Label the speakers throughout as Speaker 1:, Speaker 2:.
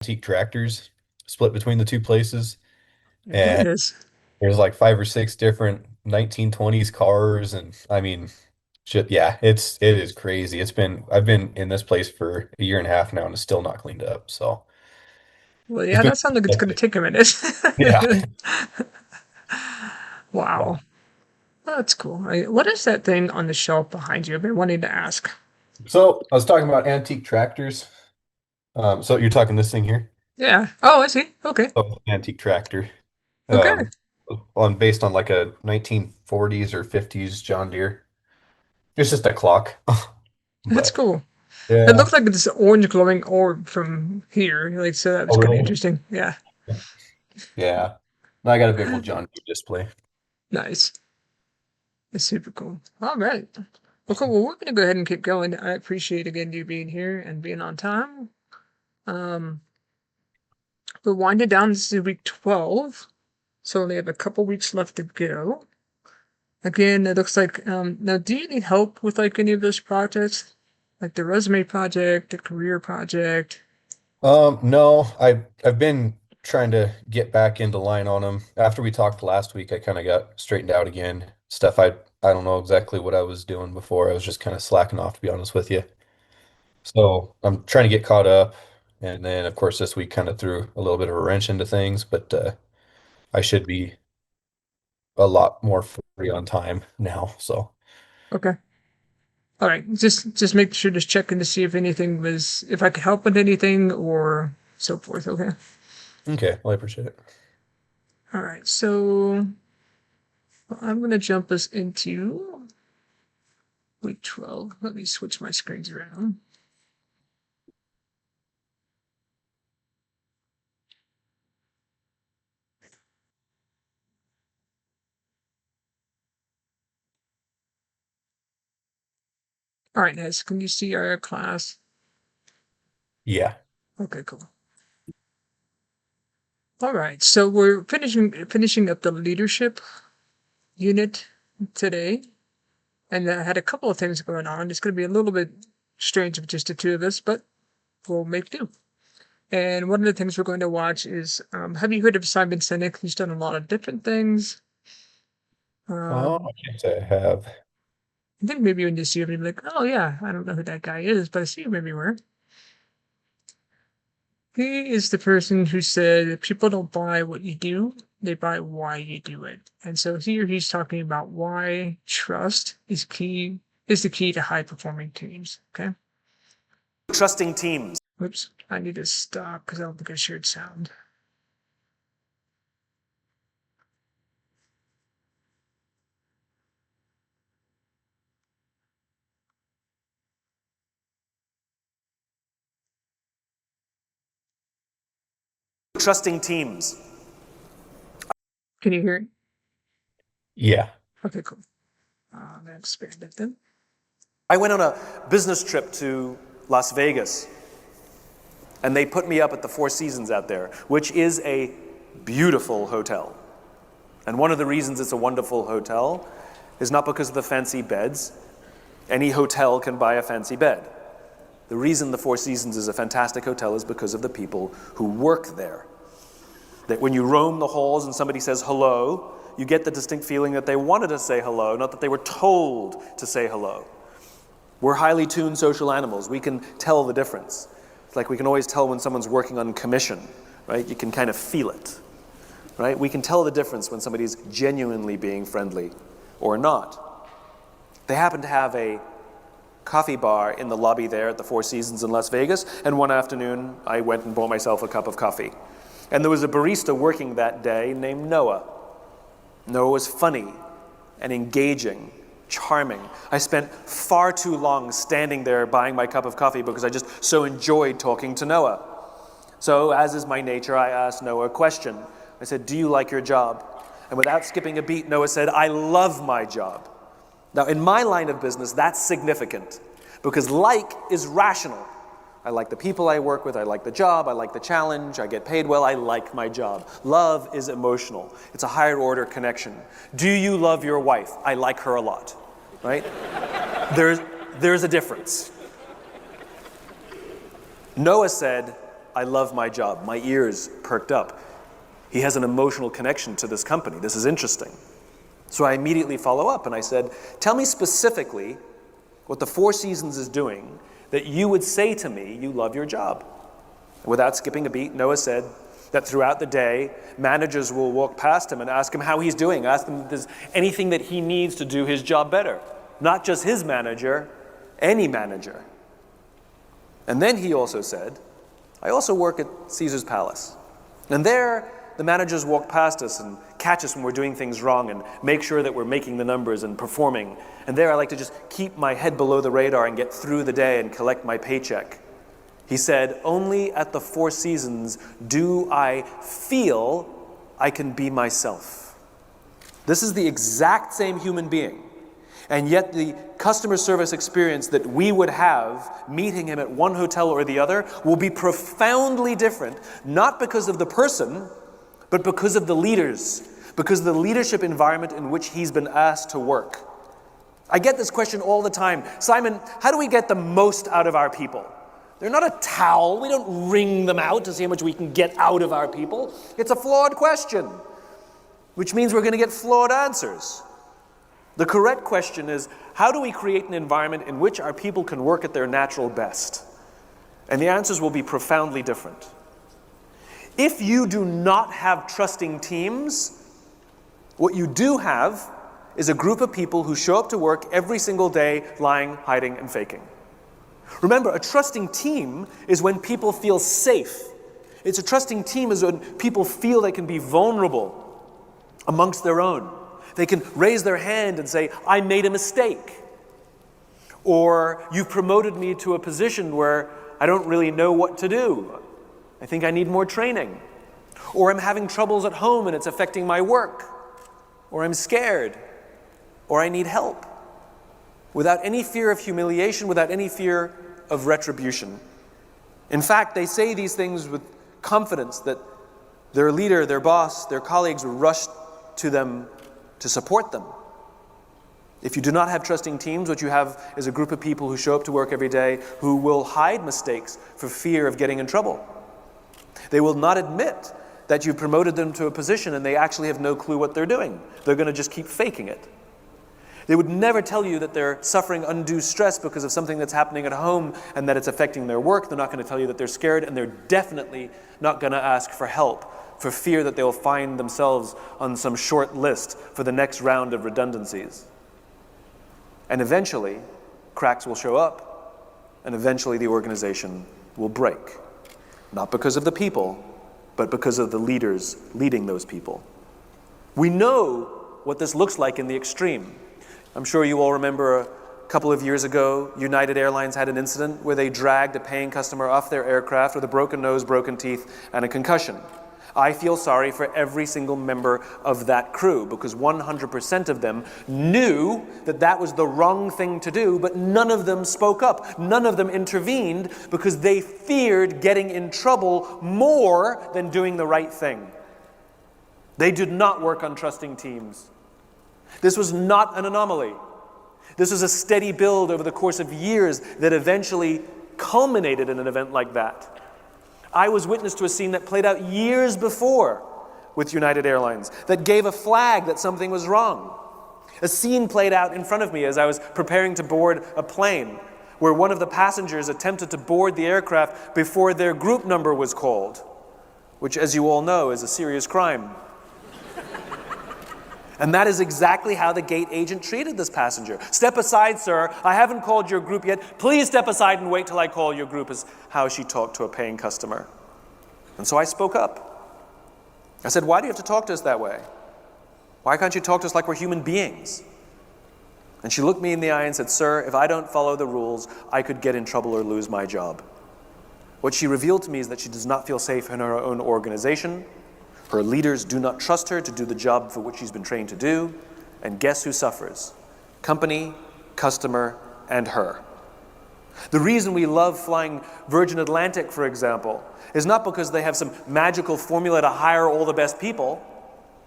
Speaker 1: antique tractors split between the two places.
Speaker 2: My
Speaker 1: And
Speaker 2: goodness.
Speaker 1: there's like five or six different 1920s cars. And I mean, shit, yeah, it is crazy. I've been in this place for a year and a half now and it's still not cleaned up. So
Speaker 2: Well,
Speaker 1: it's
Speaker 2: yeah,
Speaker 1: been,
Speaker 2: that sounds like it's going to take a minute.
Speaker 1: yeah. Yeah.
Speaker 2: Wow. That's cool. What is that thing on the shelf behind you? I've been wanting to ask.
Speaker 1: So I was talking about antique tractors. So you're talking this thing here?
Speaker 2: Yeah. Oh, I see. Okay.
Speaker 1: Oh, antique tractor.
Speaker 2: Okay.
Speaker 1: Um, based on like a 1940s or 50s John Deere. It's just a clock.
Speaker 2: That's
Speaker 1: But
Speaker 2: cool. It
Speaker 1: yeah.
Speaker 2: looks like it's an orange glowing orb from here. Like, so that was
Speaker 1: Oh,
Speaker 2: kind of
Speaker 1: really?
Speaker 2: interesting. Yeah.
Speaker 1: Yeah. No, I got a big old John Deere display.
Speaker 2: Nice. That's super cool. All right. Well, cool. Well, we're going to go ahead and keep going. I appreciate again you being here and being on time. Um, we're winding down. This is week 12. So only have a couple weeks left to go. Again, it looks like, now, do you need help with like any of those projects? Like the resume project, the career project?
Speaker 1: No, I've been trying to get back into line on them. After we talked last week, I kind of got straightened out again. Stuff I don't know exactly what I was doing before. I was just kind of slacking off, to be honest with you. So I'm trying to get caught up. And then, of course, this week kind of threw a little bit of a wrench into things, but I should be a lot more free on time now. So,
Speaker 2: Okay. All right. Just make sure to check in to see if I could help with anything or so forth. Okay.
Speaker 1: okay, well, I appreciate it.
Speaker 2: All right. So I'm going to jump us into week 12. Let me switch my screens around. All right, guys. Can you see our class?
Speaker 1: Yeah.
Speaker 2: Okay, cool. All right. So we're finishing up the leadership unit today. And I had a couple of things going on. It's going to be a little bit strange with just the two of us, but we'll make do. And one of the things we're going to watch is, have you heard of Simon Sinek? He's done a lot of different things.
Speaker 1: Oh,
Speaker 2: Um,
Speaker 1: I can't say I have.
Speaker 2: I think maybe when you see him, you'll be like, oh yeah, I don't know who that guy is, but I see him everywhere. He is the person who said people don't buy what you do, they buy why you do it. And so here he's talking about why trust is the key to high performing teams. Okay.
Speaker 3: Trusting teams.
Speaker 2: Whoops. I need to stop because I don't think I shared sound.
Speaker 3: Trusting teams.
Speaker 2: Can you hear it?
Speaker 1: Yeah.
Speaker 2: Okay, cool. I'm gonna expand it then.
Speaker 3: I went on a business trip to Las Vegas, and they put me up at the Four Seasons out there, which is a beautiful hotel. And one of the reasons it's a wonderful hotel is not because of the fancy beds. Any hotel can buy a fancy bed. The reason the Four Seasons is a fantastic hotel is because of the people who work there. That when you roam the halls and somebody says hello, you get the distinct feeling that they wanted to say hello, not that they were told to say hello. We're highly tuned social animals. We can tell the difference. It's like we can always tell when someone's working on commission, right? You can kind of feel it, right? We can tell the difference when somebody's genuinely being friendly or not. They happen to have a coffee bar in the lobby there at the Four Seasons in Las Vegas, and one afternoon I went and bought myself a cup of coffee. And there was a barista working that day named Noah. Noah was funny and engaging, charming. I spent far too long standing there buying my cup of coffee because I just so enjoyed talking to Noah. So, as is my nature, I asked Noah a question. I said, "Do you like your job?" And without skipping a beat, Noah said, "I love my job." Now, in my line of business, that's significant because like is rational. I like the people I work with, I like the job, I like the challenge, I get paid well, I like my job. Love is emotional. It's a higher order connection. Do you love your wife? I like her a lot, right? There's a difference. Noah said, I love my job. My ears perked up. He has an emotional connection to this company. This is interesting. So I immediately follow up and I said, tell me specifically what the Four Seasons is doing that you would say to me you love your job. Without skipping a beat, Noah said that throughout the day, managers will walk past him and ask him how he's doing, ask him if there's anything that he needs to do his job better. Not just his manager, any manager. And then he also said, I also work at Caesar's Palace. And there, the managers walk past us and catch us when we're doing things wrong and make sure that we're making the numbers and performing. And there I like to just keep my head below the radar and get through the day and collect my paycheck. He said, only at the Four Seasons do I feel I can be myself. This is the exact same human being. And yet the customer service experience that we would have meeting him at one hotel or the other will be profoundly different, not because of the person, but because of the leaders, because of the leadership environment in which he's been asked to work. I get this question all the time. Simon, how do we get the most out of our people? They're not a towel. We don't wring them out to see how much we can get out of our people. It's a flawed question, which means we're going to get flawed answers. The correct question is, how do we create an environment in which our people can work at their natural best? And the answers will be profoundly different. If you do not have trusting teams, what you do have is a group of people who show up to work every single day lying, hiding, and faking. Remember, a trusting team is when people feel safe. It's a trusting team is when people feel they can be vulnerable amongst their own. They can raise their hand and say, I made a mistake. Or, you've promoted me to a position where I don't really know what to do. I think I need more training. Or I'm having troubles at home and it's affecting my work. Or I'm scared. Or I need help. Without any fear of humiliation, without any fear of retribution. In fact, they say these things with confidence that their leader, their boss, their colleagues will rush to them to support them. If you do not have trusting teams, what you have is a group of people who show up to work every day who will hide mistakes for fear of getting in trouble. They will not admit that you've promoted them to a position and they actually have no clue what they're doing. They're going to just keep faking it. They would never tell you that they're suffering undue stress because of something that's happening at home and that it's affecting their work. They're not going to tell you that they're scared, and they're definitely not going to ask for help for fear that they'll find themselves on some short list for the next round of redundancies. And eventually, cracks will show up, and eventually the organization will break. Not because of the people, but because of the leaders leading those people. We know what this looks like in the extreme. I'm sure you all remember a couple of years ago, United Airlines had an incident where they dragged a paying customer off their aircraft with a broken nose, broken teeth, and a concussion. I feel sorry for every single member of that crew because 100% of them knew that that was the wrong thing to do, but none of them spoke up. None of them intervened because they feared getting in trouble more than doing the right thing. They did not work on trusting teams. This was not an anomaly. This was a steady build over the course of years that eventually culminated in an event like that. I was witness to a scene that played out years before with United Airlines that gave a flag that something was wrong. A scene played out in front of me as I was preparing to board a plane where one of the passengers attempted to board the aircraft before their group number was called, which, as you all know, is a serious crime. And that is exactly how the gate agent treated this passenger. "Step aside, sir. I haven't called your group yet. Please step aside and wait till I call your group," is how she talked to a paying customer. And so I spoke up. I said, "Why do you have to talk to us that way? Why can't you talk to us like we're human beings?" And she looked me in the eye and said, "Sir, if I don't follow the rules, I could get in trouble or lose my job." What she revealed to me is that she does not feel safe in her own organization. Her leaders do not trust her to do the job for which she's been trained to do. And guess who suffers? Company, customer, and her. The reason we love flying Virgin Atlantic, for example, is not because they have some magical formula to hire all the best people.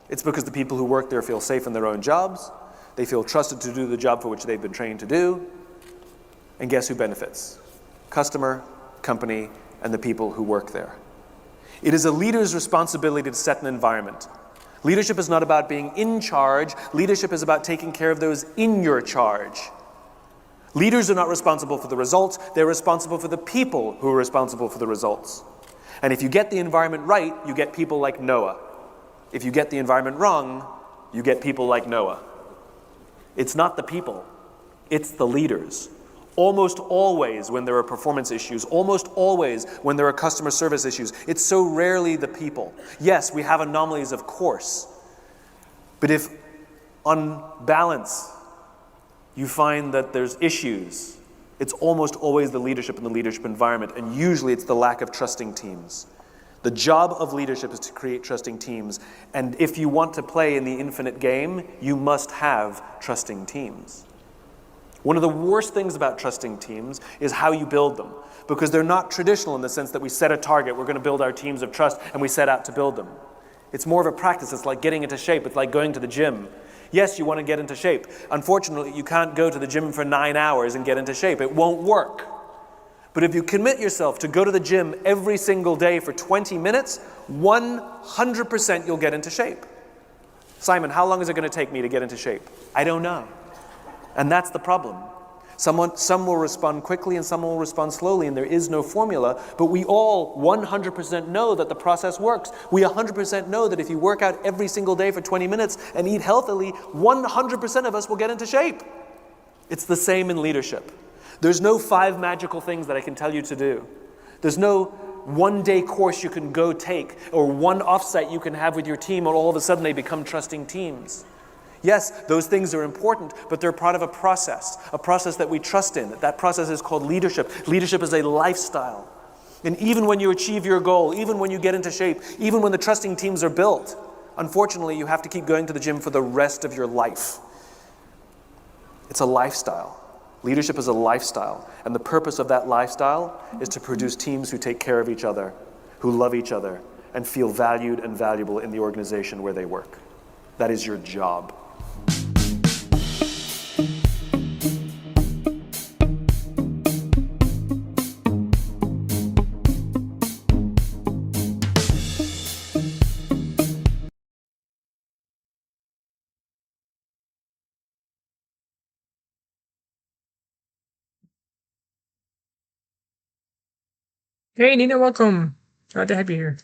Speaker 3: It's because the people who work there feel safe in their own jobs. They feel trusted to do the job for which they've been trained to do. And guess who benefits? Customer, company, and the people who work there. It is a leader's responsibility to set an environment. Leadership is not about being in charge. Leadership is about taking care of those in your charge. Leaders are not responsible for the results. They're responsible for the people who are responsible for the results. And if you get the environment right, you get people like Noah. If you get the environment wrong, you get people like Noah. It's not the people, it's the leaders. Almost always when there are performance issues, almost always when there are customer service issues, it's so rarely the people. Yes, we have anomalies, of course. But if on balance you find that there's issues, it's almost always the leadership and the leadership environment, and usually it's the lack of trusting teams. The job of leadership is to create trusting teams, and if you want to play in the infinite game, you must have trusting teams. One of the worst things about trusting teams is how you build them, because they're not traditional in the sense that we set a target, we're going to build our teams of trust, and we set out to build them. It's more of a practice. It's like getting into shape. It's like going to the gym. Yes, you want to get into shape. Unfortunately, you can't go to the gym for 9 hours and get into shape. It won't work. But if you commit yourself to go to the gym every single day for 20 minutes, 100% you'll get into shape. Simon, how long is it going to take me to get into shape? I don't know. And that's the problem. Some will respond quickly and some will respond slowly, and there is no formula, but we all 100% know that the process works. We 100% know that if you work out every single day for 20 minutes and eat healthily, 100% of us will get into shape. It's the same in leadership. There's no 5 magical things that I can tell you to do. There's no one-day course you can go take or one offsite you can have with your team and all of a sudden they become trusting teams. Yes, those things are important, but they're part of a process that we trust in. That process is called leadership. Leadership is a lifestyle. And even when you achieve your goal, even when you get into shape, even when the trusting teams are built, unfortunately, you have to keep going to the gym for the rest of your life. It's a lifestyle. Leadership is a lifestyle, and the purpose of that lifestyle is to produce teams who take care of each other, who love each other, and feel valued and valuable in the organization where they work. That is your job.
Speaker 2: Hey, Nina, welcome. Glad to have you here.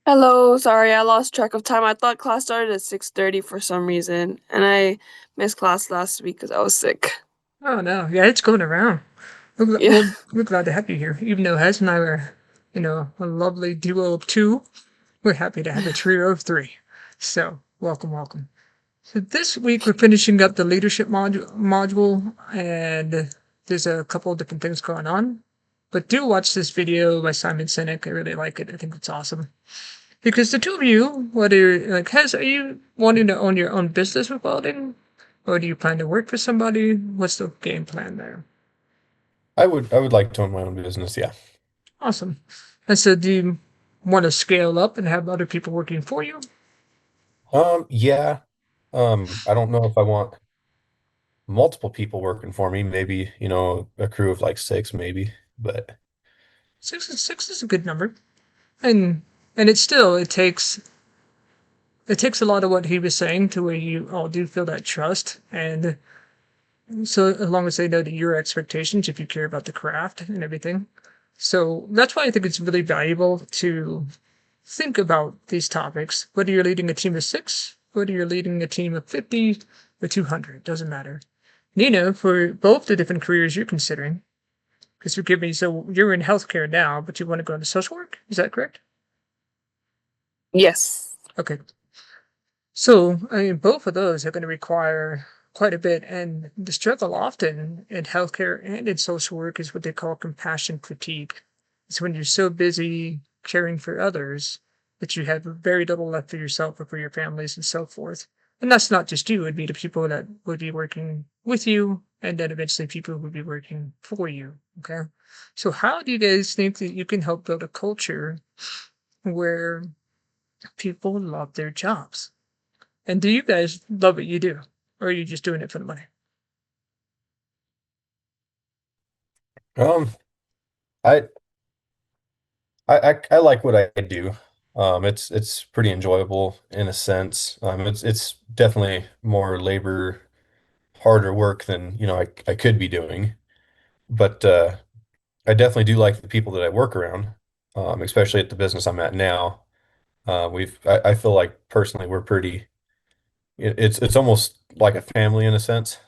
Speaker 4: Hello, sorry, I lost track of time. I thought class started at 6:30 for some reason, and I missed class last week because I was sick.
Speaker 2: Oh, no. Yeah, it's going around.
Speaker 4: Yeah.
Speaker 2: We're glad to have you here. Even though Hez and I are, a lovely duo of 2, we're happy to have a trio of 3. So, welcome, welcome. So this week we're finishing up the leadership module, and there's a couple of different things going on. But do watch this video by Simon Sinek. I really like it. I think it's awesome. Because the two of you, are you wanting to own your own business with welding? Or do you plan to work for somebody? What's the game plan there?
Speaker 1: I would like to own my own business, yeah.
Speaker 2: Awesome. And so do you want to scale up and have other people working for you?
Speaker 1: Yeah. I don't know if I want multiple people working for me, maybe, a crew of like 6 maybe, but
Speaker 2: 6 is a good number. And it takes a lot of what he was saying to where you all do feel that trust. And so as long as they know that your expectations, if you care about the craft and everything. So that's why I think it's really valuable to think about these topics, whether you're leading a team of 6, whether you're leading a team of 50 or 200, doesn't matter. Nina, for both the different careers you're considering, because forgive me, so you're in healthcare now, but you want to go into social work, is that correct?
Speaker 4: Yes.
Speaker 2: Okay. So, I mean, both of those are going to require quite a bit, and the struggle often in healthcare and in social work is what they call compassion fatigue. It's when you're so busy caring for others that you have very little left for yourself or for your families and so forth. And that's not just you, it'd be the people that would be working with you, and then eventually people who would be working for you. Okay. So, how do you guys think that you can help build a culture where people love their jobs? And do you guys love what you do? Or are you just doing it for the money?
Speaker 1: um I I like what I do. It's pretty enjoyable in a sense. It's definitely more labor, harder work than, I could be doing. But I definitely do like the people that I work around, especially at the business I'm at now. I feel like personally we're pretty. It's almost like a family in a sense.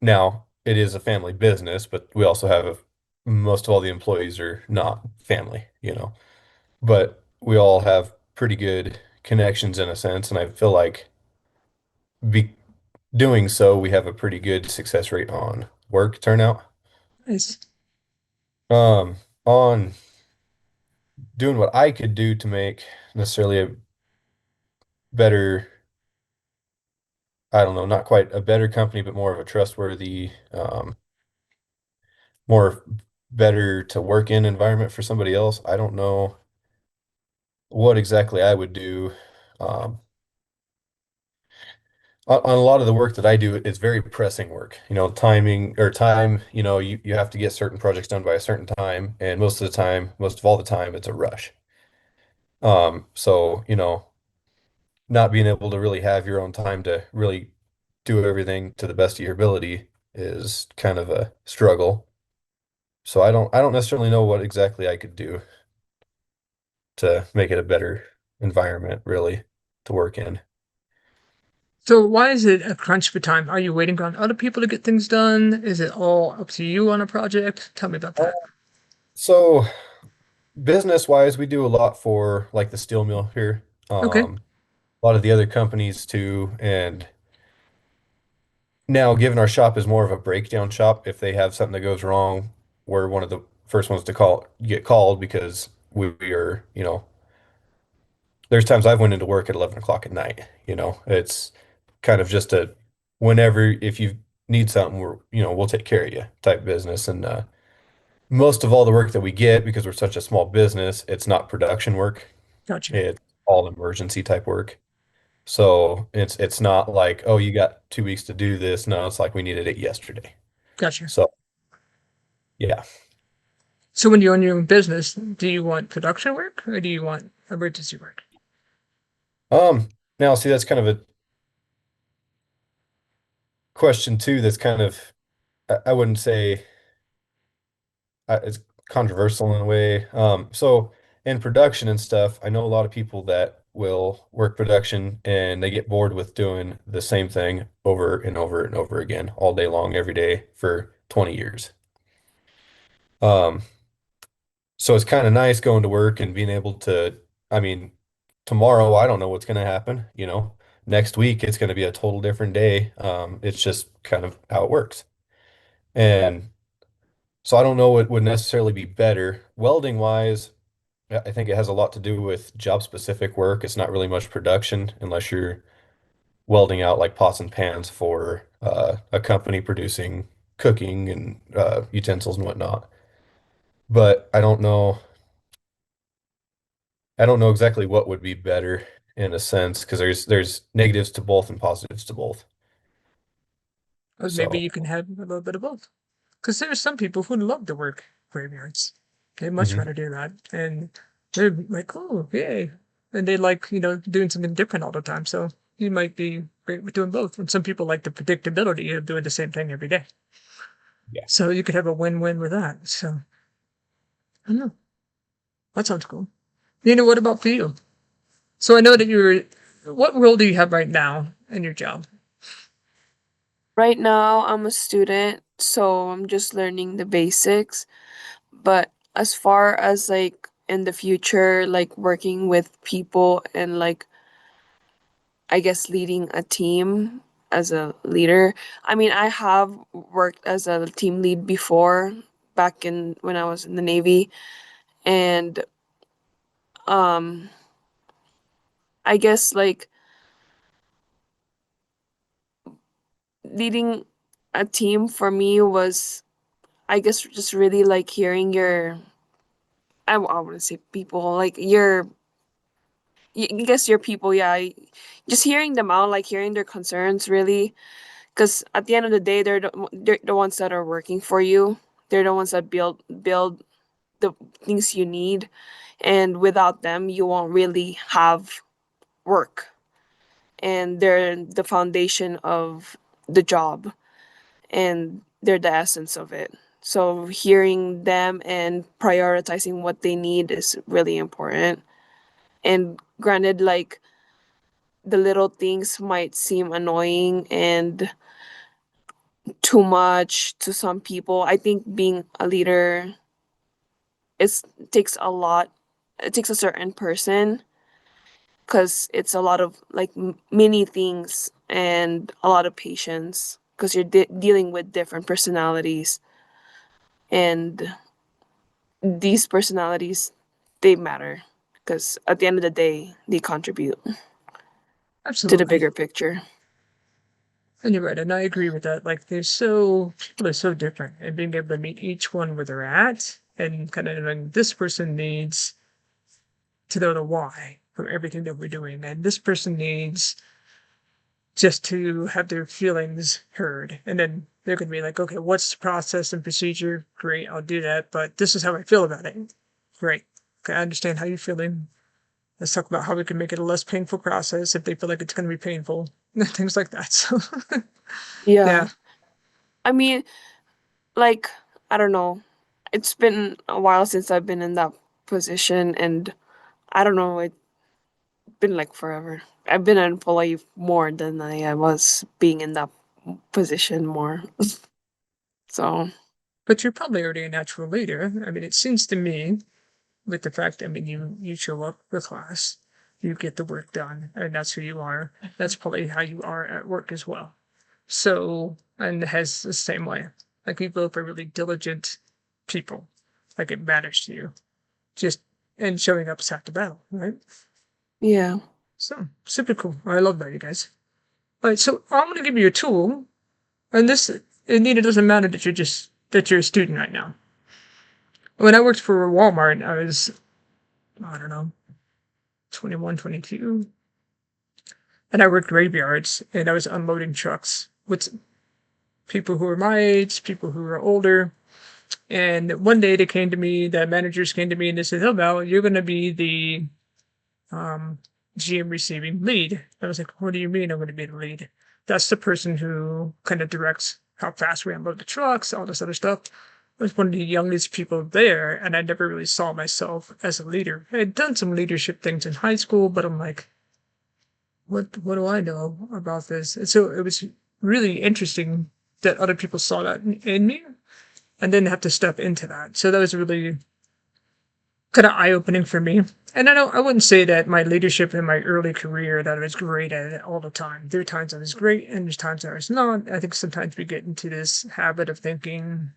Speaker 1: Now it is a family business, but we also have most of all the employees are not family, but we all have pretty good connections in a sense, and I feel like be doing so, we have a pretty good success rate on work turnout.
Speaker 2: Nice.
Speaker 1: On doing what I could do to make necessarily a better, I don't know, not quite a better company, but more of a trustworthy, more better to work in environment for somebody else. I don't know what exactly I would do. Um, on a lot of the work that I do, it's very pressing work. Timing or time, you have to get certain projects done by a certain time, and most of the time, most of all the time, it's a rush. So, not being able to really have your own time to really do everything to the best of your ability is kind of a struggle. So I don't necessarily know what exactly I could do to make it a better environment, really, to work in.
Speaker 2: So why is it a crunch for time? Are you waiting on other people to get things done? Is it all up to you on a project? Tell me about
Speaker 1: Uh,
Speaker 2: that.
Speaker 1: So business wise, we do a lot for like the steel mill here.
Speaker 2: Okay,
Speaker 1: A lot of the other companies too. And now, given our shop is more of a breakdown shop, if they have something that goes wrong, we're one of the first ones to get called because we are, there's times I've went into work at 11 o'clock at night, it's kind of just a whenever, if you need something, we'll take care of you type business. And most of all the work that we get, because we're such a small business, it's not production work.
Speaker 2: gotcha,
Speaker 1: It's all emergency type work. So it's not like, oh, you got 2 weeks to do this. No, it's like we needed it yesterday.
Speaker 2: gotcha.
Speaker 1: So yeah.
Speaker 2: So when you own your own business, do you want production work or do you want emergency work?
Speaker 1: Um, Now see that's kind of a question too that's kind of I wouldn't say it's controversial in a way. So in production and stuff, I know a lot of people that will work production and they get bored with doing the same thing over and over and over again all day long, every day for 20 years. Um, so it's kind of nice going to work and being able to, I mean, tomorrow, I don't know what's going to happen, Next week, it's going to be a total different day. It's just kind of how it works. And so I don't know what would necessarily be better. Welding wise, I think it has a lot to do with job specific work. It's not really much production unless you're welding out like pots and pans for a company producing cooking and utensils and whatnot. But I don't know exactly what would be better in a sense because there's negatives to both and positives to both.
Speaker 2: Or maybe
Speaker 1: So,
Speaker 2: you can have a little bit of both. Because there's some people who love to work graveyards. They much
Speaker 1: mhm.
Speaker 2: rather do that. And they're like, oh, yay. And they like, doing something different all the time. So you might be great with doing both. And some people like the predictability of doing the same thing every day.
Speaker 1: Yeah.
Speaker 2: So you could have a win-win with that. So I don't know. That sounds cool. What about for you? So I know that what role do you have right now in your job?
Speaker 4: Right now, I'm a student, so I'm just learning the basics. But as far as like in the future, like working with people and like I guess leading a team as a leader, I mean, I have worked as a team lead before back in when I was in the Navy, and um, I guess like leading a team for me was, I guess, just really like hearing I want to say people, like I guess your people, yeah. Just hearing them out, like hearing their concerns, really, because at the end of the day, they're the ones that are working for you. They're the ones that build the things you need, and without them you won't really have work, and they're the foundation of the job, and they're the essence of it. So hearing them and prioritizing what they need is really important. And granted, like, the little things might seem annoying and too much to some people. I think being a leader is takes a lot. It takes a certain person, because it's a lot of like many things and a lot of patience, because you're dealing with different personalities, and these personalities, they matter, because at the end of the day they contribute to the
Speaker 2: Absolutely.
Speaker 4: bigger picture.
Speaker 2: And you're right, and I agree with that. Like, people are so different, and being able to meet each one where they're at, and kind of knowing this person needs to know the why for everything that we're doing, and this person needs just to have their feelings heard, and then they're going to be like, okay, what's the process and procedure? Great, I'll do that, but this is how I feel about it. Great. Okay, I understand how you're feeling. Let's talk about how we can make it a less painful process if they feel like it's going to be painful, things like that. So,
Speaker 4: Yeah.
Speaker 2: yeah.
Speaker 4: I mean, like, I don't know. It's been a while since I've been in that position, and I don't know, it's been like forever. I've been an employee more than I was being in that position more. So,
Speaker 2: But you're probably already a natural leader. I mean, it seems to me, with the fact, I mean, you show up for class, you get the work done, and that's who you are. That's probably how you are at work as well. So, and it has the same way. Like, you both are really diligent people. Like, it matters to you. Just, and showing up is half the battle, right?
Speaker 4: yeah.
Speaker 2: So, super cool. I love that, you guys. All right, so I'm going to give you a tool, and this, it doesn't matter that you're a student right now. When I worked for Walmart, I was, I don't know, 21, 22, and I worked graveyards, and I was unloading trucks with people who were my age, people who were older. And one day the managers came to me and they said, "Oh, Val, you're going to be the um, GM receiving lead." I was like, "What do you mean I'm going to be the lead?" "That's the person who kind of directs how fast we unload the trucks, all this other stuff." I was one of the youngest people there, and I never really saw myself as a leader. I had done some leadership things in high school, but I'm like, what do I know about this? And so it was really interesting that other people saw that in me and didn't have to step into that. So that was really kind of eye opening for me. And I wouldn't say that my leadership in my early career that I was great at it all the time. There are times I was great and there's times I was not. I think sometimes we get into this habit of thinking,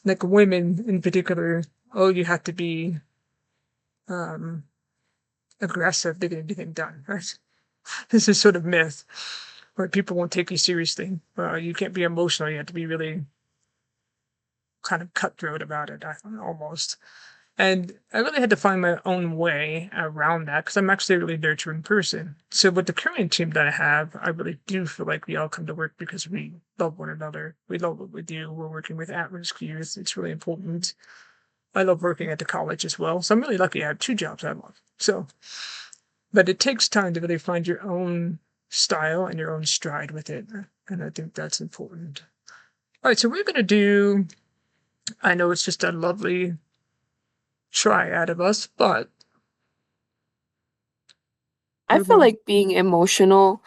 Speaker 2: like women in particular, oh, you have to be um, aggressive to get anything done, right? This is sort of myth where people won't take you seriously. You can't be emotional. You have to be really kind of cutthroat about it, almost. And I really had to find my own way around that because I'm actually a really nurturing person. So with the current team that I have, I really do feel like we all come to work because we love one another. We love what we do. We're working with at-risk youth. It's really important. I love working at the college as well. So I'm really lucky I have two jobs I love. So, but it takes time to really find your own style and your own stride with it. And I think that's important. All right, so we're going to do, I know it's just a lovely triad of us, but
Speaker 4: I
Speaker 2: we're
Speaker 4: feel
Speaker 2: going,
Speaker 4: like being emotional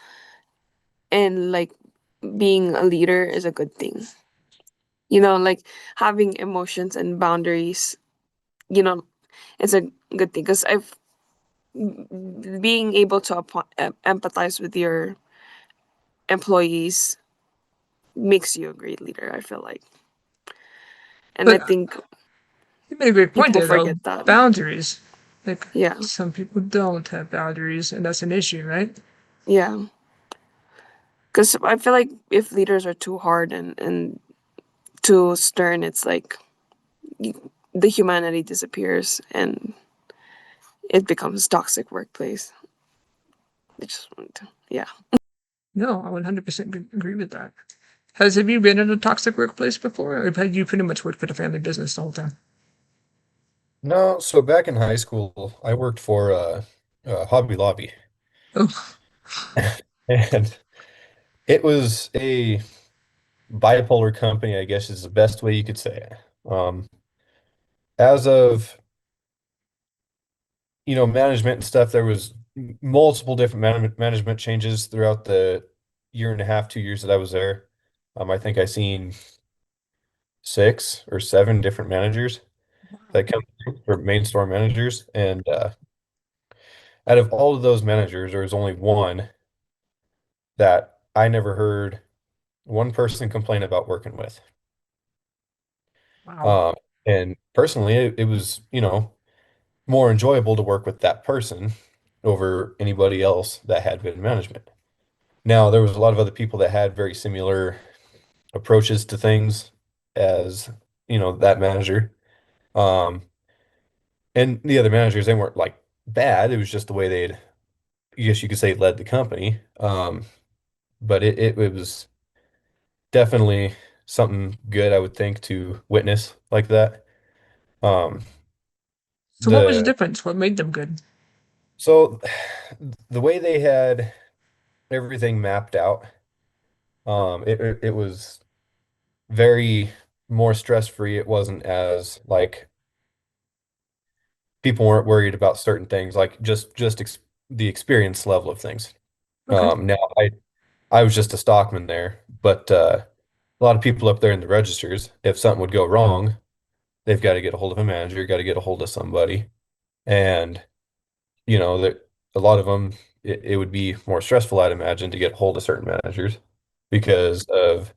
Speaker 4: and like being a leader is a good thing. Like having emotions and boundaries, you know, it's a good thing, because I've being able to empathize with your employees makes you a great leader, I feel like. And I
Speaker 2: but
Speaker 4: think
Speaker 2: you made a great point
Speaker 4: people
Speaker 2: there, though.
Speaker 4: forget that.
Speaker 2: Boundaries. Like,
Speaker 4: Yeah.
Speaker 2: some people don't have boundaries, and that's an issue, right?
Speaker 4: Yeah. Because I feel like if leaders are too hard and too stern, it's like the humanity disappears and it becomes toxic workplace. I just want to, yeah.
Speaker 2: No, I 100% agree with that. Have you been in a toxic workplace before, or have you pretty much worked for the family business the whole time?
Speaker 1: No, so back in high school, I worked for Hobby Lobby,
Speaker 2: Oh,
Speaker 1: and it was a bipolar company, I guess is the best way you could say it. As of, management and stuff, there was multiple different management changes throughout the year and a half, 2 years that I was there. I think I seen 6 or 7 different managers that come through, or main store managers, and out of all of those managers, there was only one that I never heard one person complain about working with.
Speaker 2: wow.
Speaker 1: Um, and personally, it was, more enjoyable to work with that person over anybody else that had good management. Now, there was a lot of other people that had very similar approaches to things as, that manager. Um, and the other managers, they weren't like bad. It was just the way they'd, I guess you could say, led the company. But it was definitely something good, I would think, to witness like that. Um,
Speaker 2: So what was the
Speaker 1: the
Speaker 2: difference? What made them good?
Speaker 1: so the way they had everything mapped out, it was very more stress free. It wasn't as like people weren't worried about certain things, like just ex the experience level of things.
Speaker 2: Okay.
Speaker 1: Now I was just a stockman there, but a lot of people up there in the registers, if something would go wrong, they've got to get a hold of a manager, got to get a hold of somebody, and that a lot of them, it would be more stressful, I'd imagine, to get a hold of certain managers because of,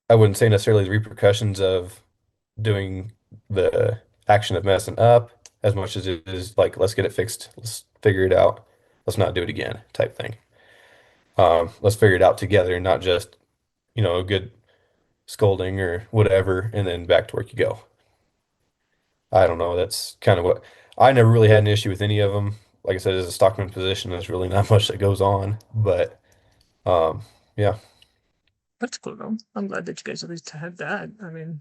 Speaker 1: I wouldn't say necessarily the repercussions of doing the action of messing up as much as it is like, let's get it fixed, let's figure it out, let's not do it again type thing. Let's figure it out together, not just, a good scolding or whatever, and then back to work you go. I don't know. That's kind of what I never really had an issue with any of them. Like I said, as a stockman position, there's really not much that goes on. But yeah,
Speaker 2: That's cool though. I'm glad that you guys at least had that. I mean,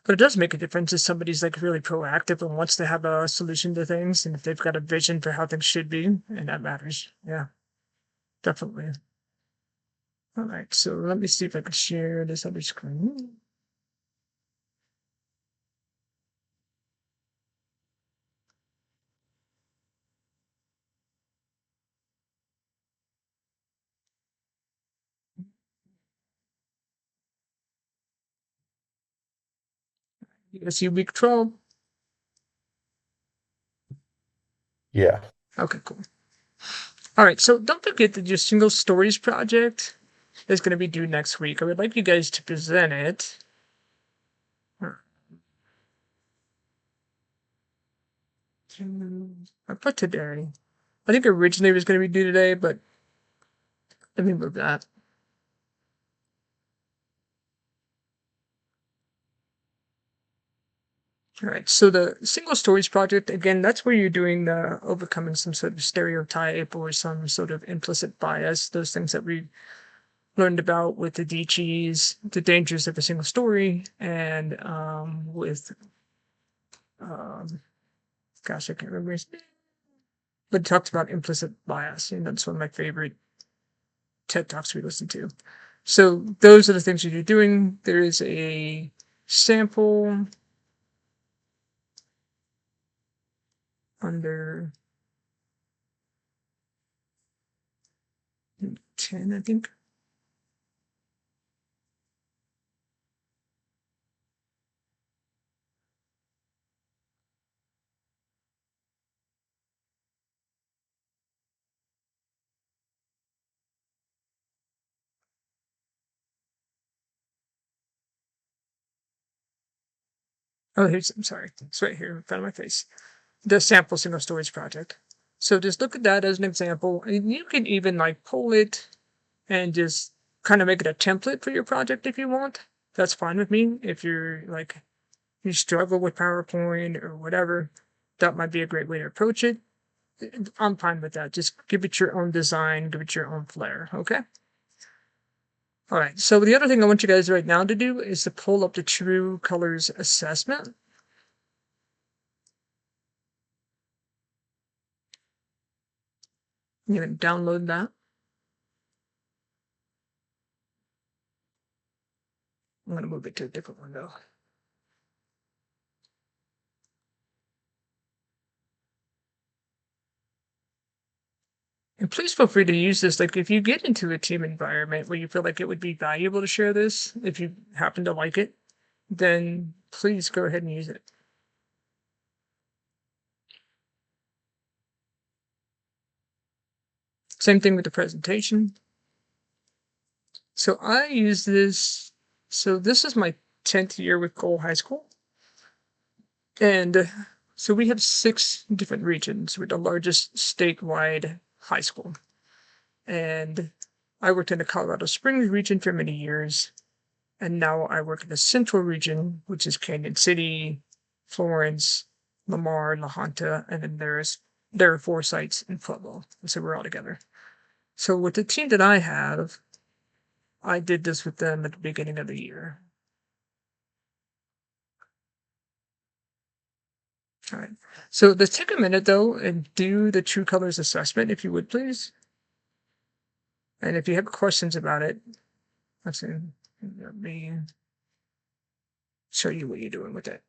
Speaker 2: but it does make a difference if somebody's like really proactive and wants to have a solution to things, and if they've got a vision for how things should be, and that matters. Yeah, definitely. All right, so let me see if I can share this other screen. You can see week 12.
Speaker 1: yeah,
Speaker 2: Okay, cool. All right, so don't forget that your single stories project is going to be due next week. I would like you guys to present it. I put today. I think originally it was going to be due today, but let me move that. All right, so the single stories project, again, that's where you're doing the overcoming some sort of stereotype or some sort of implicit bias, those things that we learned about with the DCs, the dangers of a single story, and with, um, gosh, I can't remember his name, but it talks about implicit bias, and that's one of my favorite TED Talks we listen to. So those are the things that you're doing. There is a sample under 10, I think. Oh, I'm sorry. It's right here in front of my face. The sample single storage project. So just look at that as an example. And you can even like pull it and just kind of make it a template for your project if you want. That's fine with me. If you're like, you struggle with PowerPoint or whatever, that might be a great way to approach it. I'm fine with that. Just give it your own design, give it your own flair. Okay. All right, so the other thing I want you guys right now to do is to pull up the True Colors assessment. You can download that. I'm going to move it to a different window. And please feel free to use this. Like, if you get into a team environment where you feel like it would be valuable to share this, if you happen to like it, then please go ahead and use it. Same thing with the presentation. So I use this. So this is my 10th year with Cole High School. And so we have 6 different regions with the largest statewide high school. And I worked in the Colorado Springs region for many years. And now I work in the central region, which is Canyon City, Florence, Lamar, La Junta, and then there are 4 sites in Pueblo. So we're all together. So with the team that I have, I did this with them at the beginning of the year. All right. So let's take a minute though and do the True Colors assessment, if you would please. And if you have questions about it, let's see, let me show you what you're doing with it.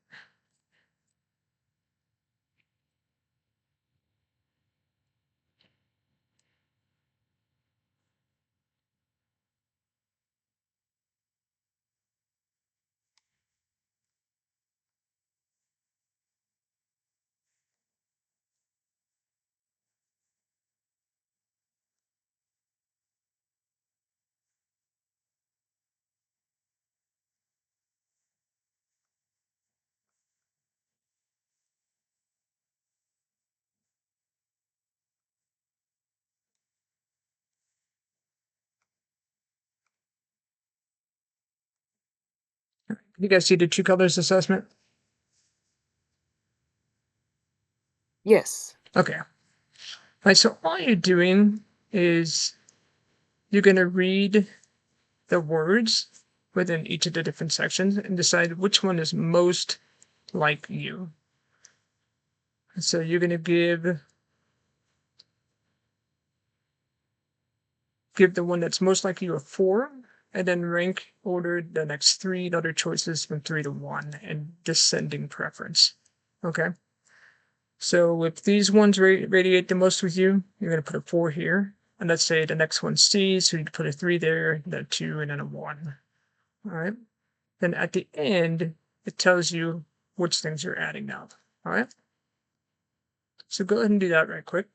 Speaker 2: You guys see the True Colors assessment?
Speaker 4: Yes.
Speaker 2: Okay. All right, so all you're doing is you're going to read the words within each of the different sections and decide which one is most like you. So you're going to give the one that's most like you a 4, and then rank order the next 3 other choices from 3 to 1 in descending preference. Okay? So if these ones radiate the most with you, you're going to put a 4 here. And let's say the next one's C, so you put a 3 there, then a 2, and then a 1. All right? Then at the end, it tells you which things you're adding now. All right? So go ahead and do that right quick.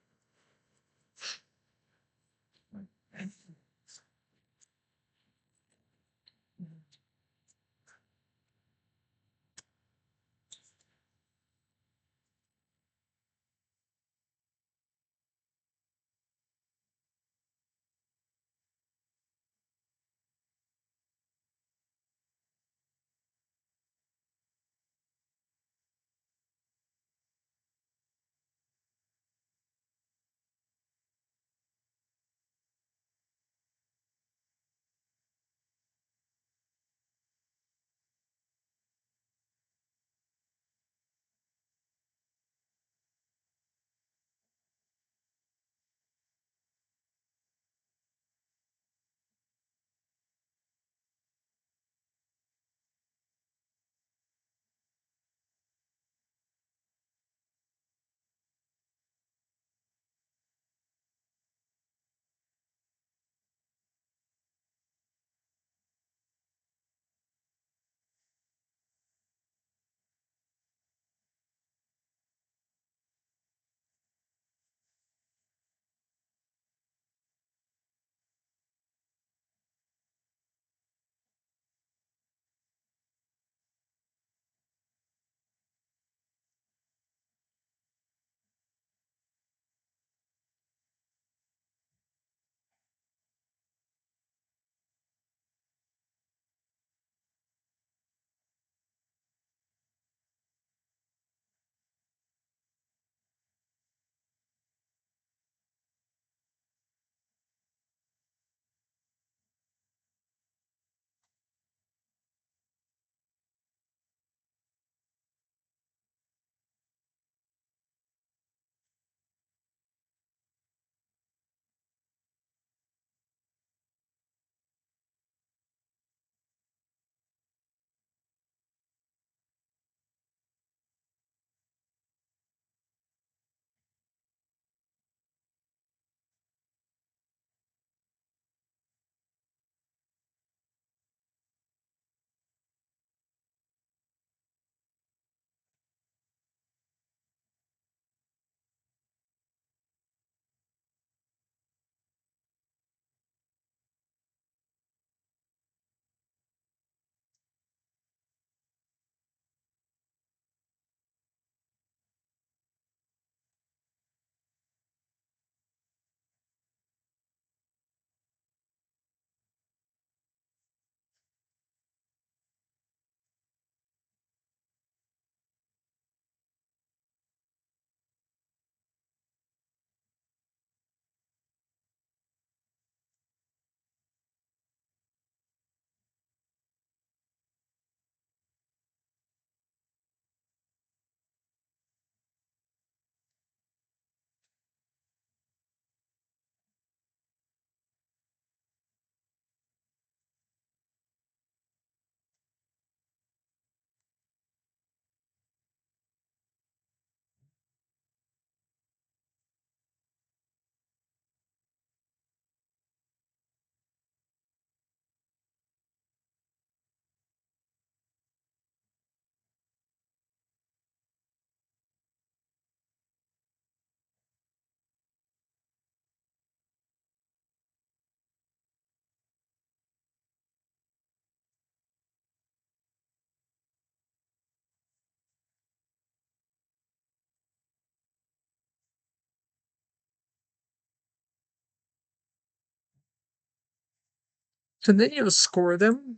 Speaker 2: So then you'll score them.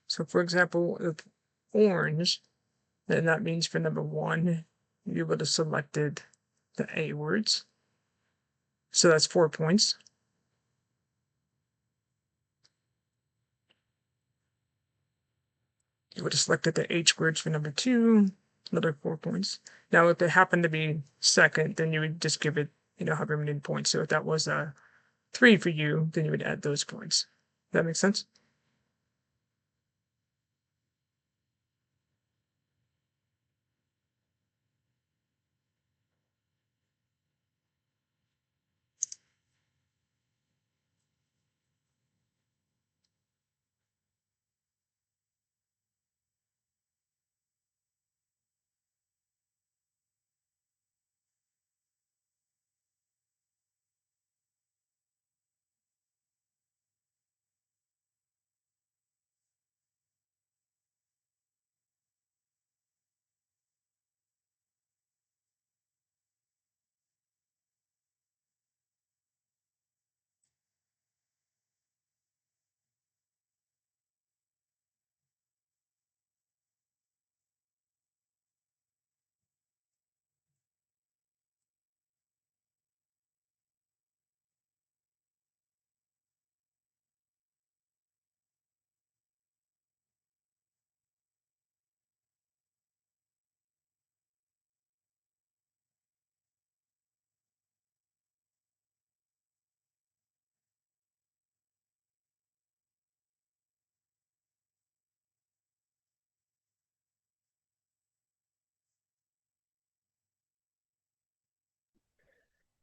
Speaker 2: So for example, if orange, then that means for number one, you would have selected the A words. So that's 4 points. You would have selected the H words for number two, another 4 points. Now, if it happened to be second, then you would just give it, however many points. So if that was a 3 for you, then you would add those points. That makes sense?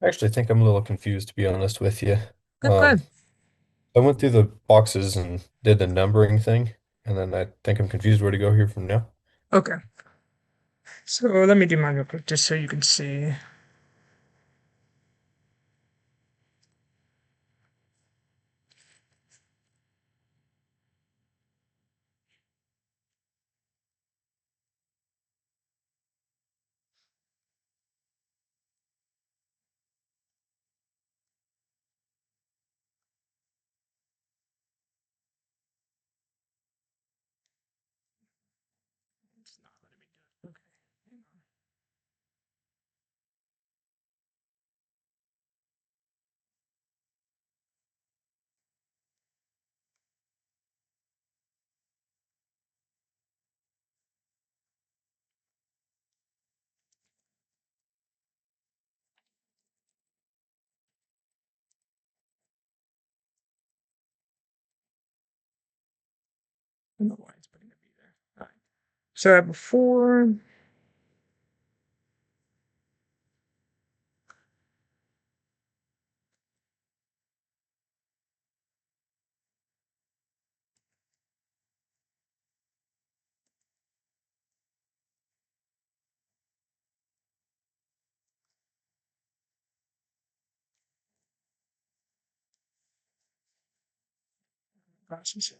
Speaker 1: I actually think I'm a little confused, to be honest with you. Um,
Speaker 2: Okay.
Speaker 1: I went through the boxes and did the numbering thing, and then I think I'm confused where to go here from now.
Speaker 2: Okay. So let me do mine real quick just so you can see. It's not letting me do it. Okay. Hang on. I don't know why it's putting a B there. All right. So I have a 4. Glasses.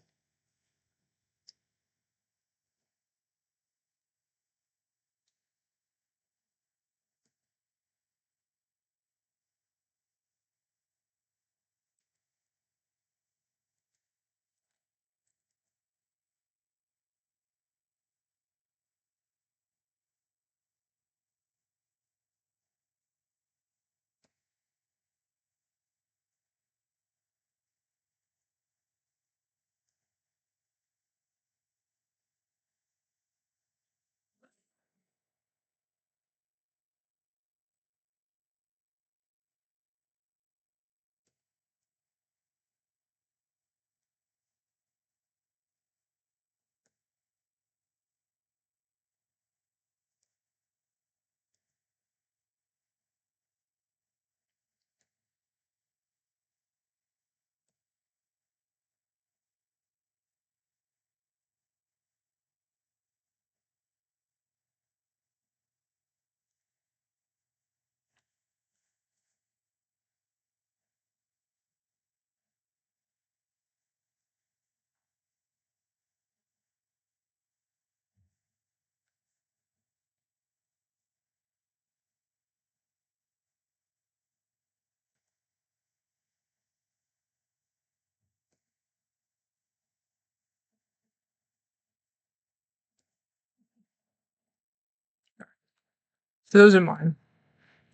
Speaker 2: So those are mine.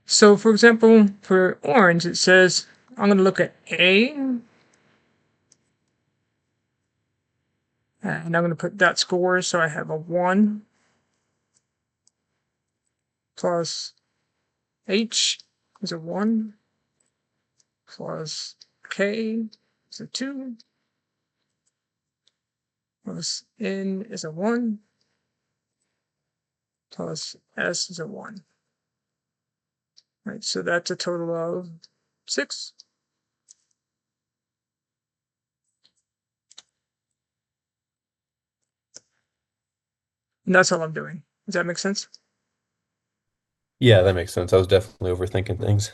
Speaker 2: So for example, for orange, it says, I'm going to look at A, and I'm going to put that score. So I have a 1 plus H is a 1 plus K is a 2 plus N is a 1 plus S is a 1. Right, so that's a total of 6. And that's all I'm doing. Does that make sense?
Speaker 1: Yeah, that makes sense. I was definitely overthinking things.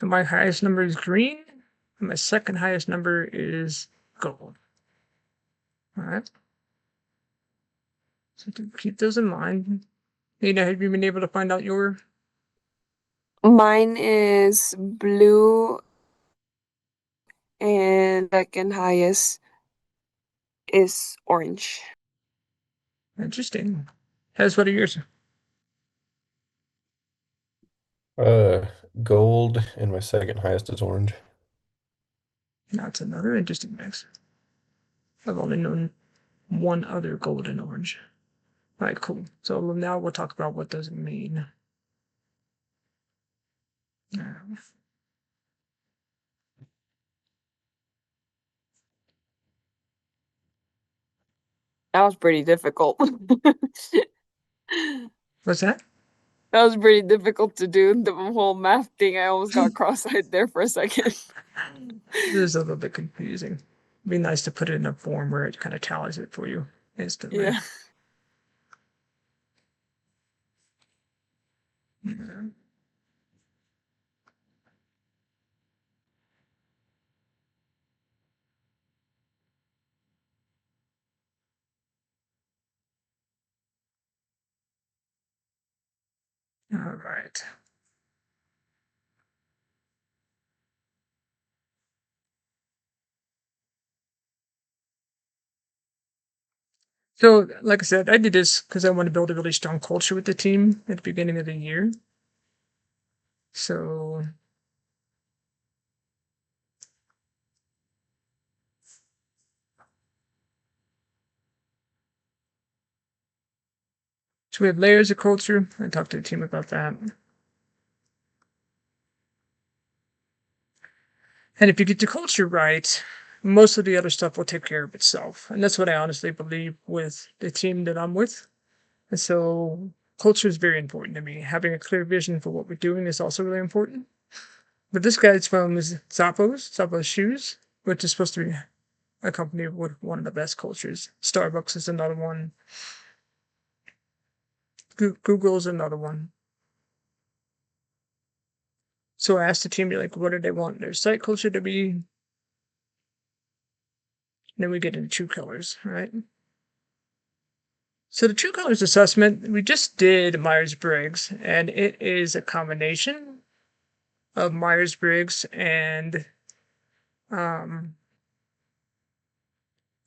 Speaker 2: So my highest number is green, and my second highest number is gold. All right. So to keep those in mind. Nina, have you been able to find out your?
Speaker 4: Mine is blue, and second highest is orange.
Speaker 2: Interesting. Hez, what are yours?
Speaker 1: Uh, Gold, and my second highest is orange.
Speaker 2: That's another interesting mix. I've only known one other gold and orange. All right, cool. So now we'll talk about what does it mean.
Speaker 4: That was pretty difficult.
Speaker 2: What's that?
Speaker 4: That was pretty difficult to do. The whole math thing, I almost got cross-eyed there for a second.
Speaker 2: This is a little bit confusing. It'd be nice to put it in a form where it kind of tallies it for you instantly.
Speaker 4: Yeah.
Speaker 2: Yeah. All right. So, like I said, I did this because I want to build a really strong culture with the team at the beginning of the year. So, we have layers of culture. I talked to the team about that. And if you get the culture right, most of the other stuff will take care of itself. And that's what I honestly believe with the team that I'm with. And so culture is very important to me. Having a clear vision for what we're doing is also really important. But this guy's from Zappos Shoes, which is supposed to be a company with one of the best cultures. Starbucks is another one. Google is another one. So I asked the team, like, what do they want their site culture to be? And then we get into true colors, right? So the true colors assessment, we just did Myers-Briggs, and it is a combination of Myers-Briggs and a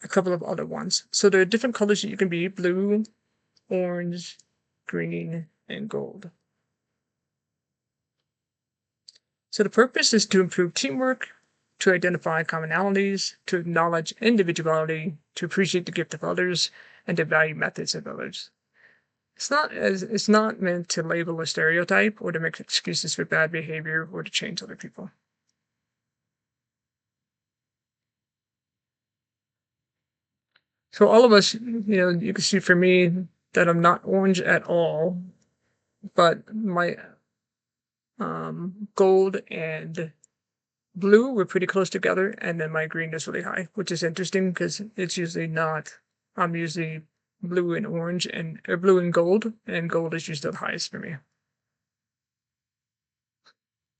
Speaker 2: couple of other ones. So there are different colors that you can be: blue, orange, green, and gold. So the purpose is to improve teamwork, to identify commonalities, to acknowledge individuality, to appreciate the gift of others, and to value methods of others. It's not meant to label a stereotype or to make excuses for bad behavior or to change other people. So all of us, you can see for me that I'm not orange at all, but my gold and blue were pretty close together, and then my green is really high, which is interesting because it's usually not. I'm usually blue and orange or blue and gold is usually the highest for me.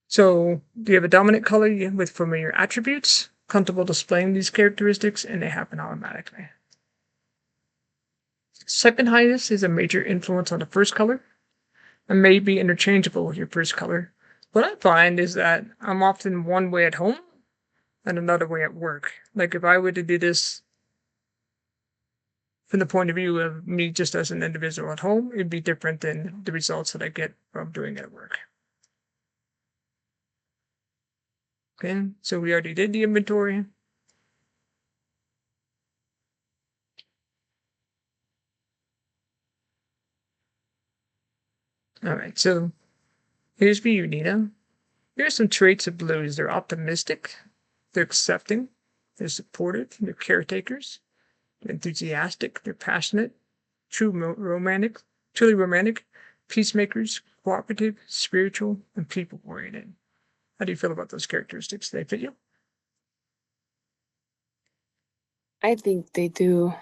Speaker 2: So do you have a dominant color with familiar attributes, comfortable displaying these characteristics, and they happen automatically. Second highest is a major influence on the first color and may be interchangeable with your first color. What I find is that I'm often one way at home and another way at work. Like if I were to do this from the point of view of me just as an individual at home, it'd be different than the results that I get from doing it at work. Okay, so we already did the inventory. All right, so here's for you, Nina. Here are some traits of blues. They're optimistic, they're accepting, they're supportive, they're caretakers, they're enthusiastic, they're passionate, truly romantic, peacemakers, cooperative, spiritual, and people-oriented. How do you feel about those characteristics? Do they fit you?
Speaker 4: I think they do.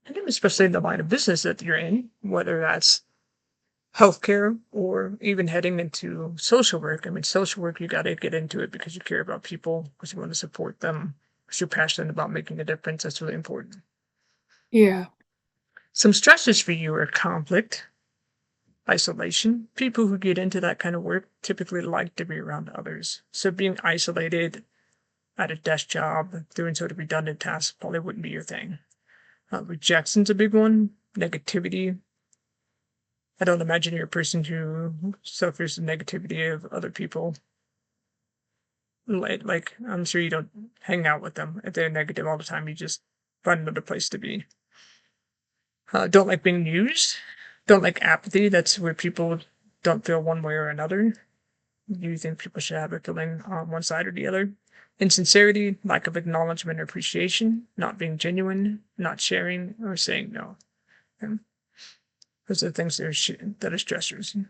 Speaker 2: And then especially in the line of business that you're in, whether that's healthcare or even heading into social work. I mean, social work, you got to get into it because you care about people, because you want to support them, because you're passionate about making a difference. That's really important.
Speaker 4: Yeah.
Speaker 2: Some stresses for you are conflict, isolation. People who get into that kind of work typically like to be around others. So being isolated at a desk job, doing sort of redundant tasks probably wouldn't be your thing. Rejection's a big one. Negativity. I don't imagine you're a person who suffers the negativity of other people. Like, I'm sure you don't hang out with them. If they're negative all the time, you just find another place to be. Don't like being used. Don't like apathy. That's where people don't feel one way or another. You think people should have a feeling on one side or the other. Insincerity, lack of acknowledgement or appreciation, not being genuine, not sharing, or saying no. Okay? Those are the things that are stressors.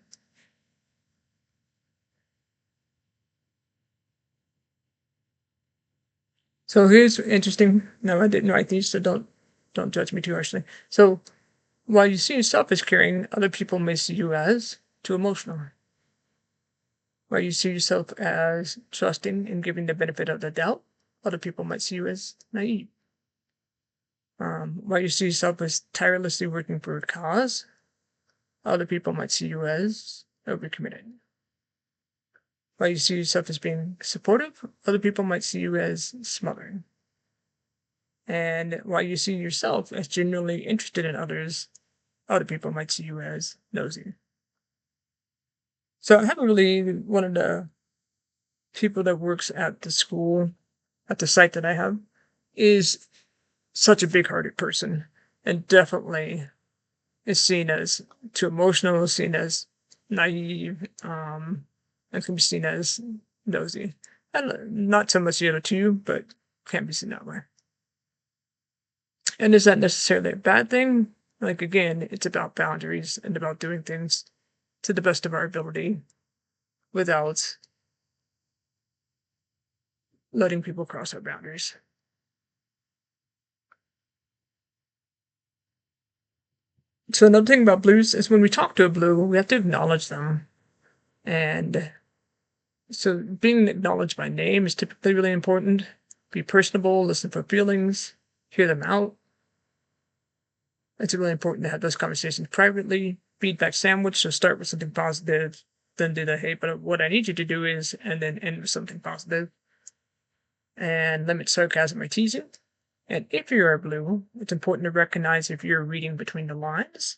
Speaker 2: So here's interesting. No, I didn't write these, so don't judge me too harshly. So while you see yourself as caring, other people may see you as too emotional. While you see yourself as trusting and giving the benefit of the doubt, other people might see you as naive. While you see yourself as tirelessly working for a cause, other people might see you as overcommitted. While you see yourself as being supportive, other people might see you as smothering. And while you see yourself as genuinely interested in others, other people might see you as nosy. So I haven't really one of the people that works at the school, at the site that I have, is such a big-hearted person, and definitely is seen as too emotional, seen as naive, and can be seen as nosy. And not so much the other two, but can be seen that way. And is that necessarily a bad thing? Like, again, it's about boundaries and about doing things to the best of our ability without letting people cross our boundaries. So another thing about blues is when we talk to a blue, we have to acknowledge them. And so being acknowledged by name is typically really important. Be personable, listen for feelings, hear them out. It's really important to have those conversations privately. Feedback sandwich, so start with something positive, then do the hey, but what I need you to do is, and then end with something positive. And limit sarcasm or teasing. And if you're a blue, it's important to recognize if you're reading between the lines,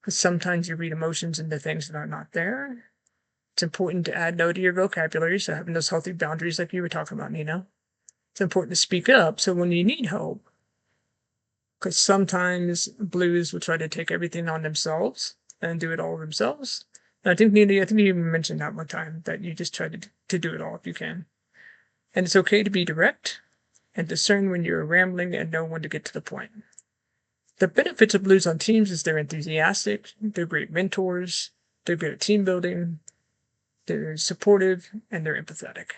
Speaker 2: because sometimes you read emotions into things that are not there. It's important to add no to your vocabulary, so having those healthy boundaries like you were talking about, Nina. It's important to speak up, so when you need help, because sometimes blues will try to take everything on themselves and do it all themselves. And I think, Nina, I think you even mentioned that one time, that you just try to do it all if you can. And it's okay to be direct and discern when you're rambling and know when to get to the point. The benefits of blues on teams is they're enthusiastic, they're great mentors, they're good at team building, they're supportive, and they're empathetic.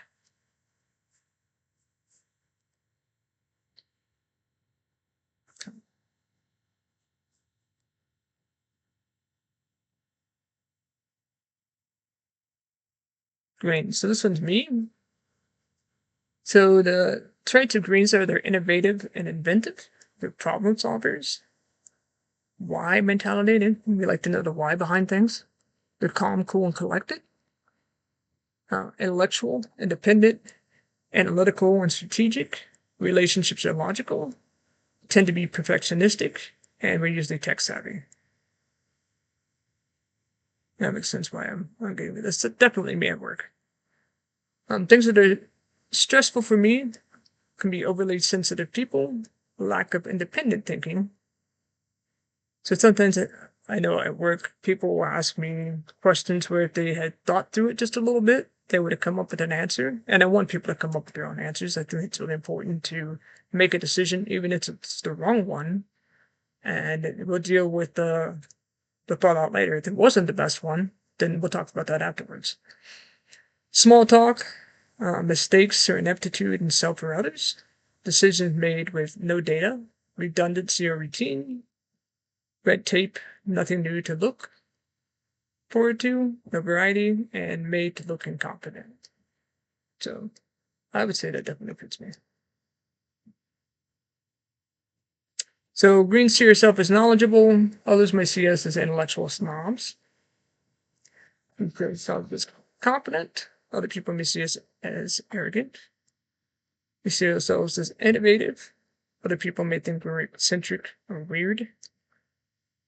Speaker 2: Great. So this one's me. So the traits of greens are they're innovative and inventive. They're problem solvers. Why mentality? We like to know the why behind things. They're calm, cool, and collected. Intellectual, independent, analytical, and strategic. Relationships are logical. Tend to be perfectionistic, and we're usually tech savvy. That makes sense why I'm getting this. That's definitely me at work. Things that are stressful for me can be overly sensitive people, lack of independent thinking. So sometimes I know at work, people will ask me questions where if they had thought through it just a little bit, they would have come up with an answer. And I want people to come up with their own answers. I think it's really important to make a decision, even if it's the wrong one. And we'll deal with the thought out later. If it wasn't the best one, then we'll talk about that afterwards. Small talk, mistakes or ineptitude in self or others, decisions made with no data, redundancy or routine, red tape, nothing new to look forward to, no variety, and made to look incompetent. So I would say that definitely fits me. So greens see yourself as knowledgeable, others may see us as intellectual snobs. We see ourselves as competent, other people may see us as arrogant. We see ourselves as innovative, other people may think we're eccentric or weird.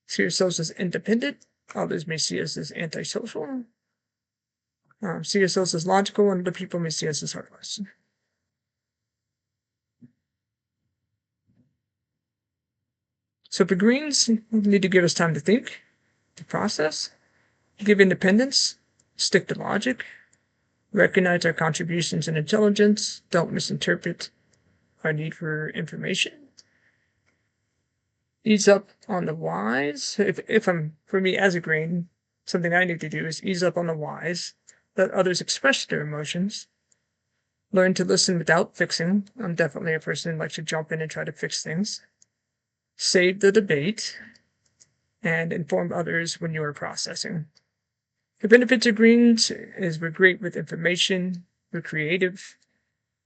Speaker 2: See ourselves as independent, others may see us as antisocial. See ourselves as logical, and other people may see us as heartless. So for greens, you need to give us time to think, to process, give independence, stick to logic, recognize our contributions and intelligence, don't misinterpret our need for information. Ease up on the whys. If I'm, for me as a green, something I need to do is ease up on the whys, let others express their emotions, learn to listen without fixing. I'm definitely a person who likes to jump in and try to fix things. Save the debate, and inform others when you are processing. The benefits of greens is we're great with information, we're creative,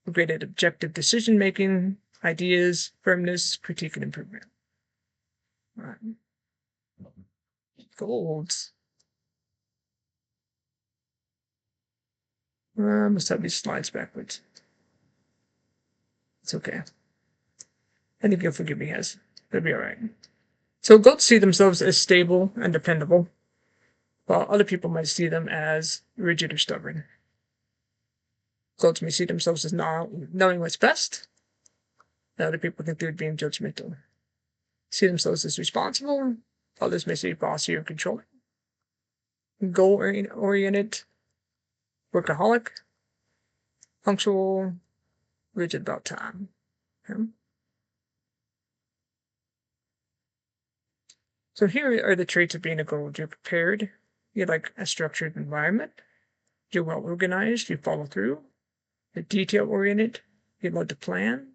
Speaker 2: we're great at objective decision making, ideas, firmness, critique, and improvement. All right. Golds. I must have these slides backwards. It's okay. I think you'll forgive me, guys. It'll be all right. So golds see themselves as stable and dependable, while other people might see them as rigid or stubborn. Golds may see themselves as not knowing what's best. Other people think they're being judgmental. See themselves as responsible. Others may see bossy or controlling. Goal oriented, workaholic. punctual, rigid about time. Okay. So here are the traits of being a gold. You're prepared. You like a structured environment. You're well organized. You follow through. You're detail oriented. You love to plan.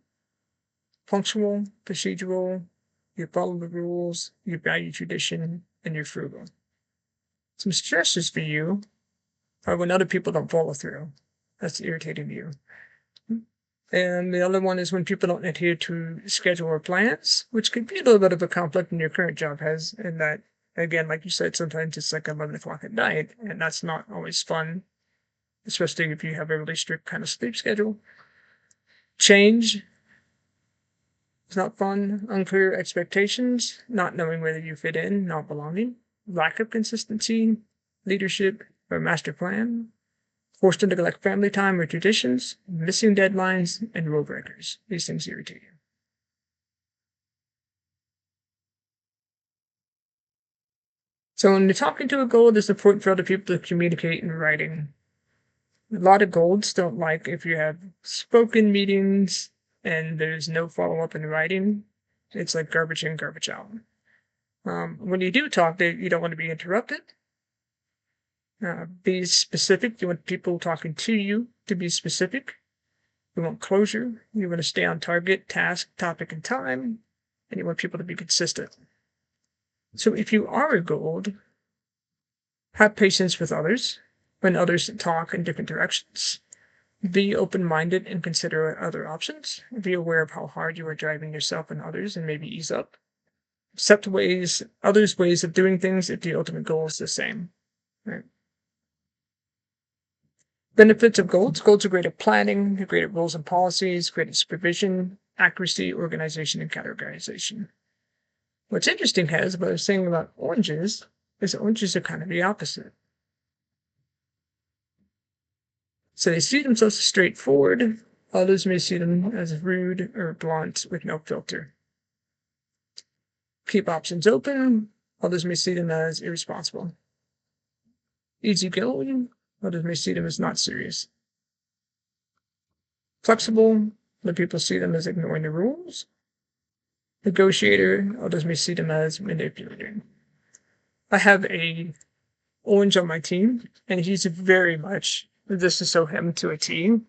Speaker 2: Punctual, procedural. You follow the rules. You value tradition, and you're frugal. Some stresses for you are when other people don't follow through. That's irritating to you. And the other one is when people don't adhere to schedule or plans, which could be a little bit of a conflict in your current job has, in that, again, like you said, sometimes it's like 11 o'clock at night, and that's not always fun, especially if you have a really strict kind of sleep schedule. Change is not fun. Unclear expectations, not knowing whether you fit in, not belonging. Lack of consistency, leadership, or master plan. Forced to neglect family time or traditions, missing deadlines, and rule breakers. These things irritate you. So when you're talking to a gold, it's important for other people to communicate in writing. A lot of golds don't like if you have spoken meetings and there's no follow-up in writing. It's like garbage in, garbage out. When you do talk, you don't want to be interrupted. Be specific. You want people talking to you to be specific. You want closure. You want to stay on target, task, topic, and time. And you want people to be consistent. So if you are a gold, have patience with others when others talk in different directions. Be open-minded and consider other options. Be aware of how hard you are driving yourself and others and maybe ease up. Accept others' ways of doing things if the ultimate goal is the same. Right? Benefits of golds. Golds are great at planning, they're great at rules and policies, great at supervision, accuracy, organization, and categorization. What's interesting, Hez, what I was saying about oranges, is oranges are kind of the opposite. So they see themselves as straightforward, others may see them as rude or blunt with no filter. Keep options open, others may see them as irresponsible. Easygoing, others may see them as not serious. Flexible, other people see them as ignoring the rules. Negotiator, others may see them as manipulating. I have a orange on my team, and he's very much, this is so him to a T.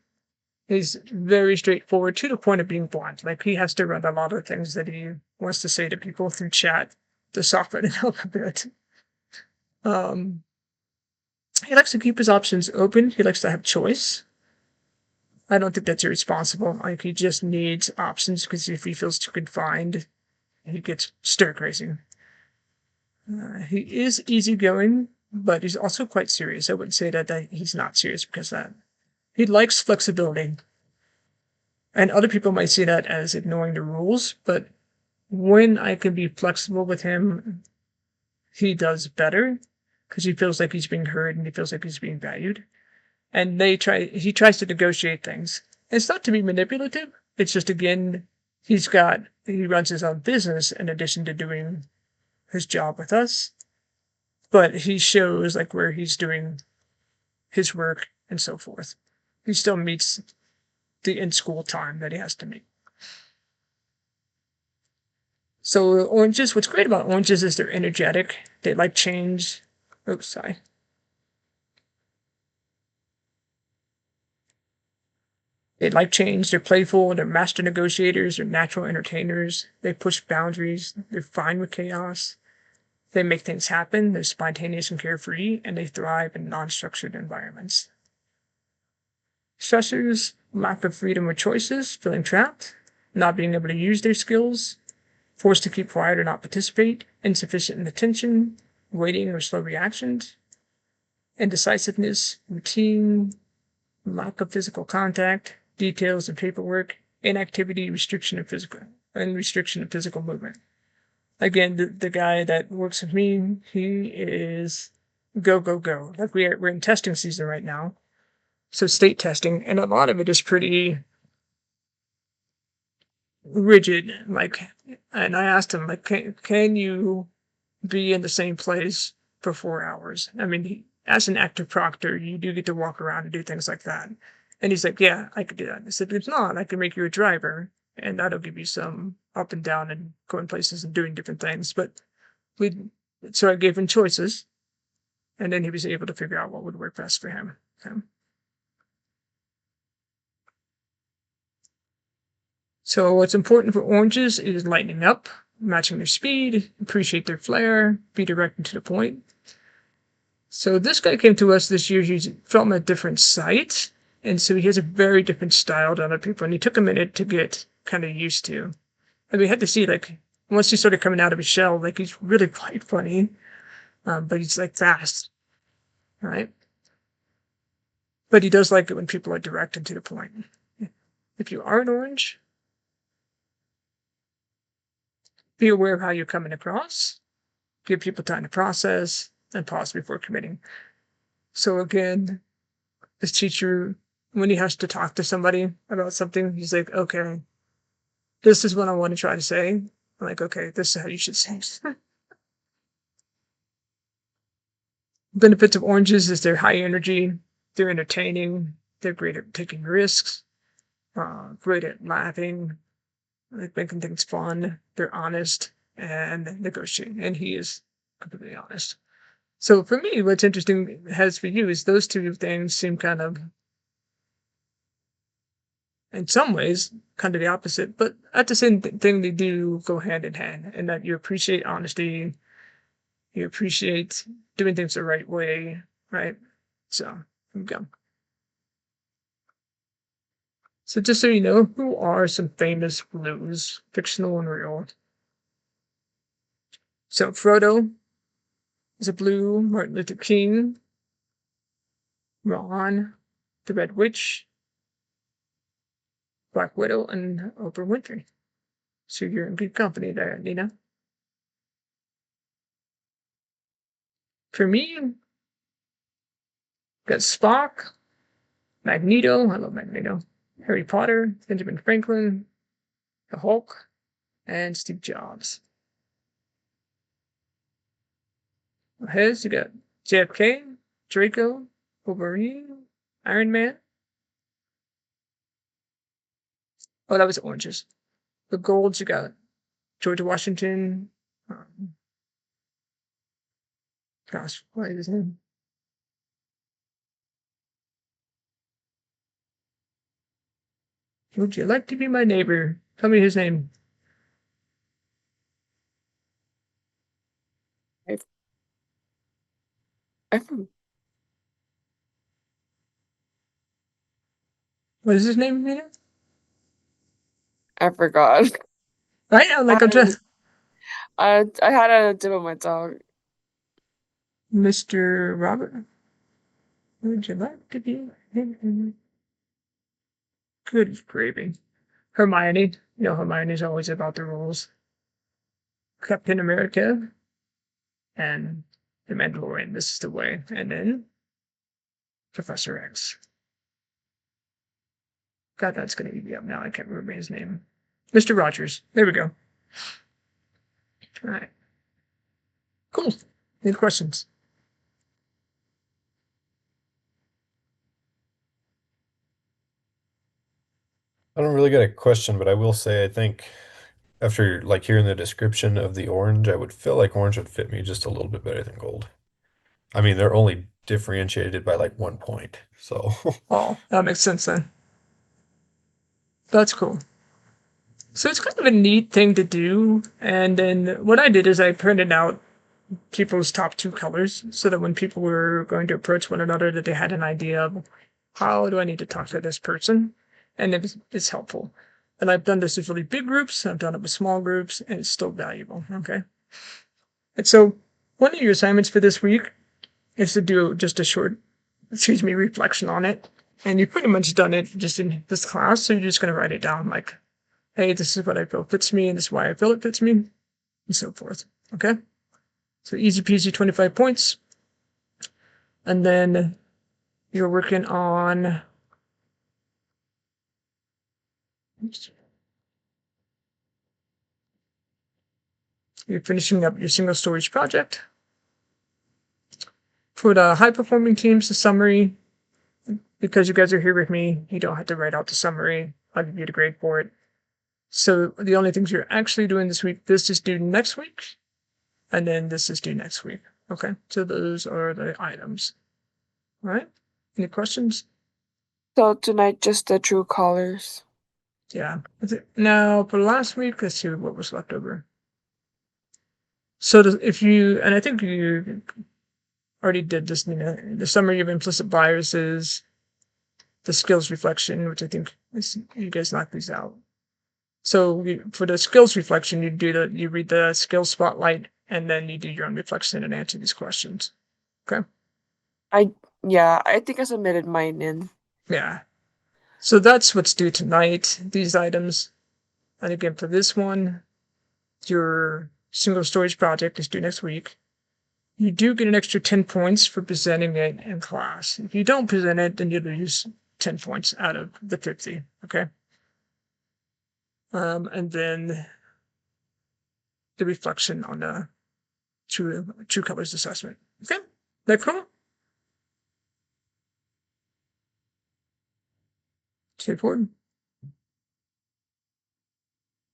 Speaker 2: He's very straightforward to the point of being blunt. Like he has to run a lot of things that he wants to say to people through chat to soften it up a bit. He likes to keep his options open. He likes to have choice. I don't think that's irresponsible. Like he just needs options because if he feels too confined, he gets stir crazy. He is easygoing, but he's also quite serious. I wouldn't say that he's not serious because that he likes flexibility. And other people might see that as ignoring the rules, but when I can be flexible with him, he does better because he feels like he's being heard and he feels like he's being valued. And he tries to negotiate things. It's not to be manipulative. It's just, again, he runs his own business in addition to doing his job with us. But he shows like where he's doing his work and so forth. He still meets the in-school time that he has to meet. So oranges, what's great about oranges is they're energetic. They like change. Oops, sorry. They like change. They're playful. They're master negotiators. They're natural entertainers. They push boundaries. They're fine with chaos. They make things happen. They're spontaneous and carefree, and they thrive in non-structured environments. Stressors, lack of freedom or choices, feeling trapped, not being able to use their skills, forced to keep quiet or not participate, insufficient attention, waiting or slow reactions, indecisiveness, routine, lack of physical contact, details and paperwork, inactivity, restriction of physical movement. Again, the guy that works with me, he is go, go, go. Like we're in testing season right now. So state testing, and a lot of it is pretty rigid. Like, and I asked him, like, can you be in the same place for 4 hours? I mean, as an active proctor, you do get to walk around and do things like that. And he's like, yeah, I could do that. And I said, it's not. I can make you a driver, and that'll give you some up and down and going places and doing different things. But we, so I gave him choices, and then he was able to figure out what would work best for him. Okay. So what's important for oranges is lightening up, matching their speed, appreciate their flair, be direct and to the point. So this guy came to us this year. He's from a different site, and so he has a very different style to other people. And he took a minute to get kind of used to. And we had to see, like, once he started coming out of his shell, like, he's really quite funny, but he's like fast, right? But he does like it when people are direct and to the point. If you are an orange, be aware of how you're coming across, give people time to process, and pause before committing. So again, this teacher, when he has to talk to somebody about something, he's like, okay, this is what I want to try to say. I'm like, okay, this is how you should say it. Benefits of oranges is they're high energy, they're entertaining, they're great at taking risks, great at laughing, like making things fun, they're honest, and negotiating. And he is completely honest. So for me, what's interesting has for you is those two things seem kind of, in some ways, kind of the opposite, but at the same thing, they do go hand in hand, and that you appreciate honesty, you appreciate doing things the right way, right? So, here we go. So just so you know, who are some famous blues, fictional and real? So Frodo is a blue, Martin Luther King, Ron, the Red Witch, Black Widow, and Oprah Winfrey. So you're in good company there, Nina. For me, got Spock, Magneto, I love Magneto, Harry Potter, Benjamin Franklin, the Hulk, and Steve Jobs. His, you got JFK, Draco, Wolverine, Iron Man. Oh, that was oranges. The golds, you got George Washington. Gosh, what is his name? Would you like to be my neighbor? Tell me his name.
Speaker 4: I, I, for-
Speaker 2: What is his name, Nina?
Speaker 4: I forgot.
Speaker 2: Right now, like I'm
Speaker 4: I,
Speaker 2: just
Speaker 4: I had a dip on my tongue.
Speaker 2: Mr. Robert. Would you like to be him? Good gravy. Hermione. You know, Hermione's always about the rules. Captain America and the Mandalorian. This is the way. And then Professor X. God, that's going to eat me up now. I can't remember his name. Mr. Rogers. There we go. All right. Cool. Any questions?
Speaker 1: I don't really get a question, but I will say I think after like hearing the description of the orange, I would feel like orange would fit me just a little bit better than gold. I mean, they're only differentiated by like 1 point. So
Speaker 2: Oh, that makes sense then. That's cool. So it's kind of a neat thing to do. And then what I did is I printed out people's top two colors so that when people were going to approach one another, that they had an idea of how do I need to talk to this person, and it's helpful. And I've done this with really big groups. I've done it with small groups, and it's still valuable. Okay. And so one of your assignments for this week is to do just a short, reflection on it. And you've pretty much done it just in this class. So you're just going to write it down like, hey, this is what I feel fits me, and this is why I feel it fits me, and so forth. Okay. So easy peasy, 25 points. And then you're working on, you're finishing up your single storage project. For the high performing teams, the summary, because you guys are here with me, you don't have to write out the summary. I'll give you the grade for it. So the only things you're actually doing this week, this is due next week, and then this is due next week. Okay, so those are the items. All right. Any questions?
Speaker 4: So tonight, just the true colors.
Speaker 2: Yeah. Now for last week, let's see what was left over. So if you, and I think you already did this, the summary of implicit biases, the skills reflection, which I think you guys knocked these out. So for the skills reflection, you read the skills spotlight, and then you do your own reflection and answer these questions. Okay.
Speaker 4: I think I submitted mine in.
Speaker 2: Yeah. So that's what's due tonight, these items. And again, for this one, your single storage project is due next week. You do get an extra 10 points for presenting it in class. If you don't present it, then you lose 10 points out of the 50. Okay. And then the reflection on the true colors assessment. Okay. That cool? Straightforward.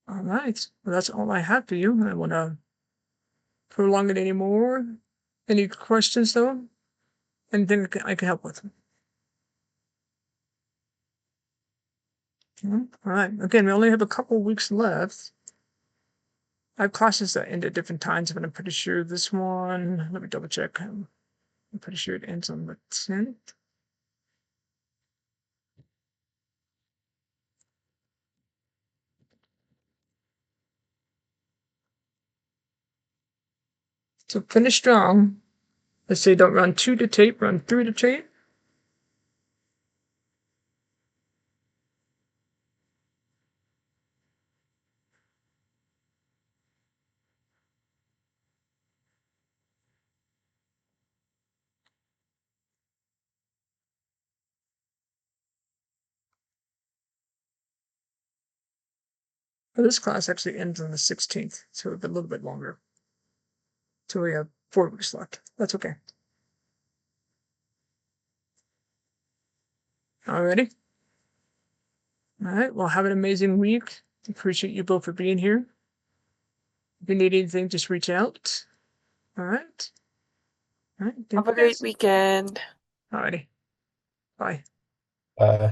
Speaker 2: All right. Well, that's all I have for you. I want to prolong it anymore. Any questions, though? Anything I can help with? All right. Again, we only have a couple weeks left. I have classes that end at different times, but I'm pretty sure this one, let me double check. I'm pretty sure it ends on the 10th. So finish strong. Let's say don't run to the tape, run through the tape. Well, this class actually ends on the 16th, so a little bit longer. So we have 4 weeks left. That's okay. Alrighty. All right. Well, have an amazing week. Appreciate you both for being here. If you need anything, just reach out. All right. All right. Thank
Speaker 4: Have a
Speaker 2: you
Speaker 4: great
Speaker 2: guys.
Speaker 4: weekend.
Speaker 2: Alrighty. Bye.
Speaker 1: Uh,